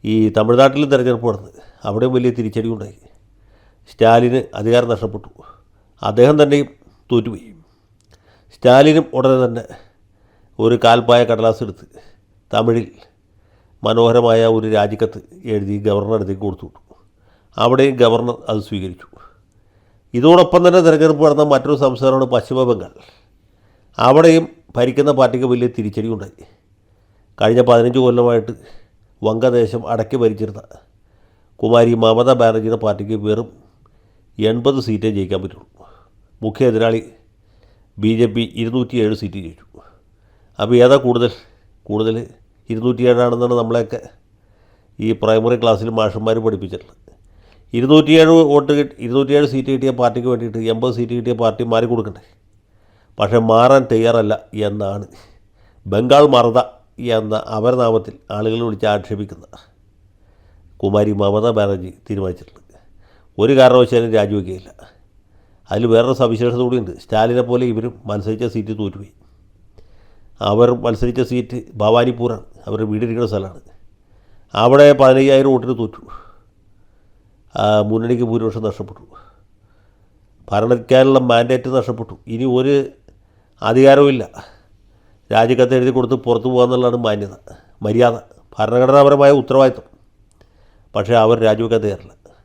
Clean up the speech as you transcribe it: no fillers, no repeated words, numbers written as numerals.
ഈ തമിഴ്നാട്ടിൽ തിരഞ്ഞെടുപ്പ് നടന്നത്, അവിടെയും വലിയ തിരിച്ചടി ഉണ്ടായി. സ്റ്റാലിന് അധികാരം നഷ്ടപ്പെട്ടു, അദ്ദേഹം തന്നെയും തോറ്റുപോയി. സ്റ്റാലിനും ഉടനെ തന്നെ ഒരു കാൽപ്പായ കടലാസ് എടുത്ത് തമിഴിൽ മനോഹരമായ ഒരു രാജിക്കത്ത് എഴുതി ഗവർണറുടെ അടുത്തേക്ക് കൊടുത്തു വിട്ടു. അവിടെയും ഗവർണർ അത് സ്വീകരിച്ചു. ഇതോടൊപ്പം തന്നെ തിരഞ്ഞെടുപ്പ് നടന്ന മറ്റൊരു സംസ്ഥാനമാണ് പശ്ചിമ ബംഗാൾ. അവിടെയും ഭരിക്കുന്ന പാർട്ടിക്ക് വലിയ തിരിച്ചടി ഉണ്ടായി. കഴിഞ്ഞ 15 കൊല്ലമായിട്ട് വംഗദേശം അടക്കി ഭരിച്ചിരുന്ന കുമാരി മമതാ ബാനർജിയുടെ പാർട്ടിക്ക് വെറും 80 സീറ്റേ ജയിക്കാൻ പറ്റുള്ളൂ. മുഖ്യ എതിരാളി BJP 207 സീറ്റ് ജയിച്ചു. അപ്പോൾ ഏതാ കൂടുതൽ 207 ആണെന്നാണ് നമ്മളെയൊക്കെ ഈ പ്രൈമറി ക്ലാസ്സിൽ മാഷന്മാർ പഠിപ്പിച്ചിട്ടുള്ളത്. 207 സീറ്റ് കിട്ടിയ പാർട്ടിക്ക് വേണ്ടിയിട്ട് 80 സീറ്റ് കിട്ടിയ പാർട്ടി മാറി കൊടുക്കണ്ടേ? പക്ഷേ മാറാൻ തയ്യാറല്ല എന്നാണ് ബംഗാൾ മമത എന്ന അപരനാമത്തിൽ ആളുകൾ വിളിച്ച് ആക്ഷേപിക്കുന്ന കുമാരി മമതാ ബാനർജി തീരുമാനിച്ചിട്ടുള്ളത്. ഒരു കാരണവശാലും രാജിവെക്കുകയില്ല. അതിൽ വേറൊരു സവിശേഷത കൂടിയുണ്ട്. സ്റ്റാലിനെ പോലെ ഇവരും മത്സരിച്ച സീറ്റ് തോറ്റുപോയി. അവർ മത്സരിച്ച സീറ്റ് ഭവാനിപ്പൂറാണ്, അവരുടെ വീടിരിക്കുന്ന സ്ഥലമാണ്. അവിടെ 15,000 വോട്ടിന് തോറ്റു. മുന്നണിക്ക് ഭൂരിപക്ഷം നഷ്ടപ്പെട്ടു, ഭരണക്കാനുള്ള മാൻഡേറ്റ് നഷ്ടപ്പെട്ടു. ഇനി ഒരു അധികാരവും ഇല്ല. രാജിക്കത്ത് എഴുതി കൊടുത്ത് പുറത്തു പോകാമെന്നുള്ളതാണ് മര്യാദ, ഭരണഘടനാപരമായ ഉത്തരവാദിത്വം. പക്ഷേ അവർ രാജിവെക്കാൻ തയ്യാറില്ല.